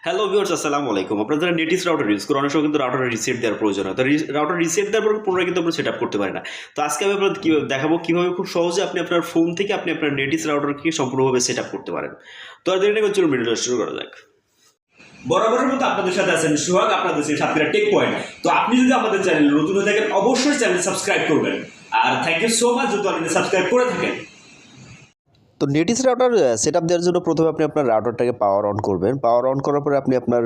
Hello viewers, আসসালামু আলাইকুম। আপনারা যারা নেটিস রাউটার ইউজ করেন, অনেক সময় কিন্তু রাউটারে রিসেট দেওয়ার প্রয়োজন হয়। তো রাউটার রিসেট দেওয়ার পর পুনরায় কিন্তু আপনারা সেট আপ করতে পারেন না। তো আজকে আমি আপনাদের কীভাবে দেখাবো, কীভাবে খুব সহজে আপনি আপনার ফোন থেকে আপনি আপনার নেটিস রাউটারকে সম্পূর্ণভাবে সেট আপ করতে পারেন। তো আর দেরি না করে চলুন ভিডিওটা শুরু করা যাক। বরাবরের মতো আপনাদের সাথে আছেন সোহাগ, আপনাদের সাথে টেক পয়েন্ট। তো আপনি যদি আমাদের চ্যানেল নতুন হয়ে থাকেন, অবশ্যই চ্যানেল সাবস্ক্রাইব করবেন। আর থ্যাংক ইউ সো মাচ যদি অলরেডি সাবস্ক্রাইব করে থাকেন। তো নেটিস রাউটার সেট আপ দেওয়ার জন্য প্রথমে আপনি আপনার রাউটারটাকে পাওয়ার অন করবেন। পাওয়ার অন করার পরে আপনি আপনার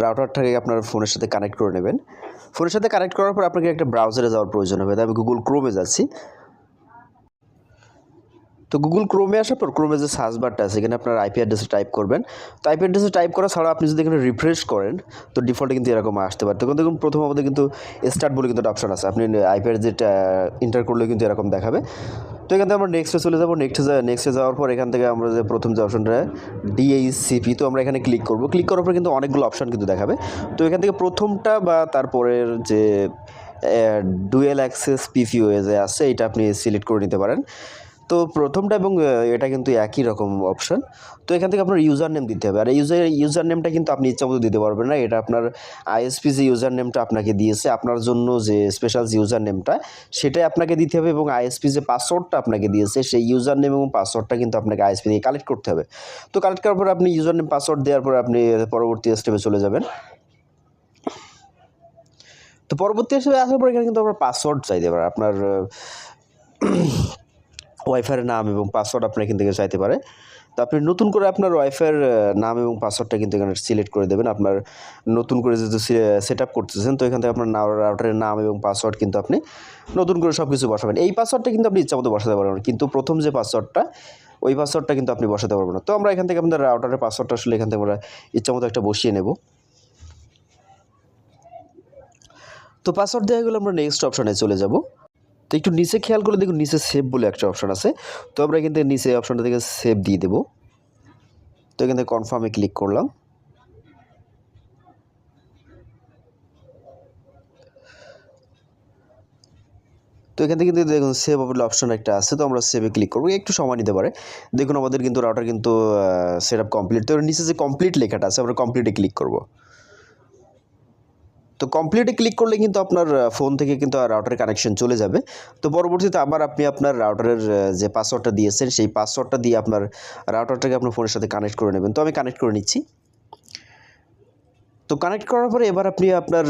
রাউটারটাকে আপনার ফোনের সাথে কানেক্ট করে নেবেন। ফোনের সাথে কানেক্ট করার পর আপনাকে একটা ব্রাউজারে যাওয়ার প্রয়োজন হবে। তাই আমি গুগল ক্রোমে যাচ্ছি। তো গুগল ক্রোমে আসার পর ক্রোমে যে সার্চ বারটা আছে এখানে আপনার আইপি অ্যাড্রেসে টাইপ করবেন। তো আইপি অ্যাড্রেসে টাইপ করা ছাড়া আপনি যদি এখানে রিফ্রেশ করেন তো ডিফল্টে কিন্তু এরকম আসতে পারে। তখন দেখুন প্রথম আমাদের কিন্তু স্টার্ট বলে কিন্তু একটা অপশন আছে। আপনি আইপি অ্যাড্রেস এন্টার করলে কিন্তু এরকম দেখাবে। তো এখান থেকে আমরা নেক্সটে চলে যাবো। নেক্সটে যাওয়ার পর এখান থেকে আমরা যে প্রথম যে অপশনটা ডিএইচসিপি, তো আমরা এখানে ক্লিক করব। ক্লিক করার পর কিন্তু অনেকগুলো অপশন কিন্তু দেখাবে। তো এখান থেকে প্রথমটা বা তারপরের যে ডুয়েল অ্যাক্সেস পিপিওএ যে আছে এটা আপনি সিলেক্ট করে নিতে পারেন। তো প্রথমটা এবং এটা কিন্তু একই রকম অপশন। তো এখান থেকে আপনার ইউজার নেম দিতে হবে। আর এই ইউজার নেমটা কিন্তু আপনি ইচ্ছামতো দিতে পারবেন না। এটা আপনার আইএসপি যে ইউজার নেমটা আপনাকে দিয়েছে, আপনার জন্য যে স্পেশাল যে ইউজার নেমটা সেটাই আপনাকে দিতে হবে, এবং আইএসপি যে পাসওয়ার্ডটা আপনাকে দিয়েছে সেই ইউজার নেম এবং পাসওয়ার্ডটা কিন্তু আপনাকে আইএসপি দিয়ে কালেক্ট করতে হবে। তো কালেক্ট করার পর আপনি ইউজার নেম পাসওয়ার্ড দেওয়ার পর আপনি পরবর্তী স্টেপে চলে যাবেন। তো পরবর্তী স্টেপে আসার পর এখানে কিন্তু আপনার পাসওয়ার্ড চাইতে পারে। আপনার ওয়াইফাইয়ের নাম এবং পাসওয়ার্ড আপনার এখান থেকে চাইতে পারে। তো আপনি নতুন করে আপনার ওয়াইফাইয়ের নাম এবং পাসওয়ার্ডটা কিন্তু এখানে সিলেক্ট করে দেবেন। আপনার নতুন করে যেহেতু সেট আপ করতেছেন, তো এখান থেকে আপনার রাউটারের নাম এবং পাসওয়ার্ড কিন্তু আপনি নতুন করে সব কিছু বসাবেন। এই পাসওয়ার্ডটা কিন্তু আপনি ইচ্ছামতো বসাতে পারবেন না, কিন্তু প্রথম যে পাসওয়ার্ডটা ওই পাসওয়ার্ডটা কিন্তু আপনি বসাতে পারবেন না। তো আমরা এখান থেকে আমাদের রাউটারের পাসওয়ার্ডটা আসলে এখান থেকে আমরা ইচ্ছামতো একটা বসিয়ে নেব। তো পাসওয়ার্ড দেওয়া গেলে আমরা নেক্সট অপশনে চলে যাব। তো একটু নিচে খেয়াল করে দেখুন, নিচে সেভ বলে একটা অপশন আছে। তো আমরা এখান থেকে নিচে অপশনটা থেকে সেভ দিয়ে দেবো। তো এখান থেকে কনফার্মে ক্লিক করলাম। তো এখান থেকে কিন্তু দেখুন সেভ বলে অপশন একটা আছে। তো আমরা সেভে ক্লিক করবো, একটু সময় নিতে পারে। দেখুন আমাদের কিন্তু রাউটার কিন্তু সেট আপ কমপ্লিট। তো নিচে যে কমপ্লিট লেখাটা আছে আমরা কমপ্লিটে ক্লিক করব। তো কমপ্লিটে ক্লিক করলে কিন্তু আপনার ফোন থেকে কিন্তু রাউটারের কানেকশন চলে যাবে। তো পরবর্তীতে আবার আপনি আপনার রাউটারের যে পাসওয়ার্ডটা দিয়েছেন সেই পাসওয়ার্ডটা দিয়ে আপনার রাউটারটাকে আপনার ফোনের সাথে কানেক্ট করে নেবেন। তো আমি কানেক্ট করে নিচ্ছি। তো কানেক্ট করার পরে এবার আপনি আপনার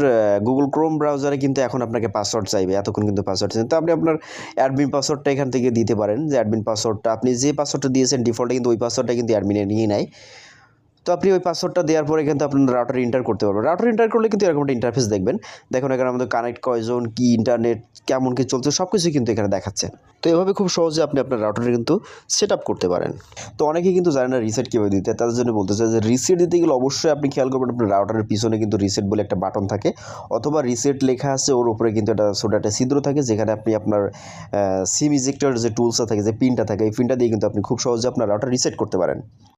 গুগল ক্রোম ব্রাউজারে কিন্তু এখন আপনাকে পাসওয়ার্ড চাইবে। এতক্ষণ কিন্তু পাসওয়ার্ড চাইবে। তো আপনি আপনার অ্যাডমিন পাসওয়ার্ডটা এখান থেকে দিতে পারেন। যে অ্যাডমিন পাসওয়ার্ডটা আপনি যে পাসওয়ার্ডটা দিয়েছেন ডিফল্টে কিন্তু ওই পাসওয়ার্ডটা কিন্তু অ্যাডমিনে নিয়ে নেয়। তো আপনি ওই পাসওয়ার্ডটা দেওয়ার পরে কিন্তু আপনার রাউটার এন্টার করতে পারবেন। রাউটার এন্টার করলে কিন্তু এরকম একটা ইন্টারফেস দেখবেন। দেখুন এখানে আমাদের কানেক্ট কয়জন, কি ইন্টারনেট কেমন কি চলছে সব কিছুই কিন্তু এখানে দেখাচ্ছে। তো এভাবে খুব সহজে আপনি আপনার রাউটারে কিন্তু সেট আপ করতে পারেন। তো অনেকেই কিন্তু জানে না রিসেট কীভাবে দিতে, তাদের জন্য বলতে চাই যে রিসেট দিতে গেলে অবশ্যই আপনি খেয়াল করবেন আপনার রাউটারের পিছনে কিন্তু রিসেট বলে একটা বাটন থাকে, অথবা রিসেট লেখা আছে ওর উপরে কিন্তু একটা ছোটো একটা ছিদ্র থাকে, যেখানে আপনি আপনার সিম ইজেক্টর যে টুলসটা থাকে, যে পিনটা থাকে, এই পিনটা দিয়ে কিন্তু আপনি খুব সহজে আপনার রাউটার রিসেট করতে পারেন।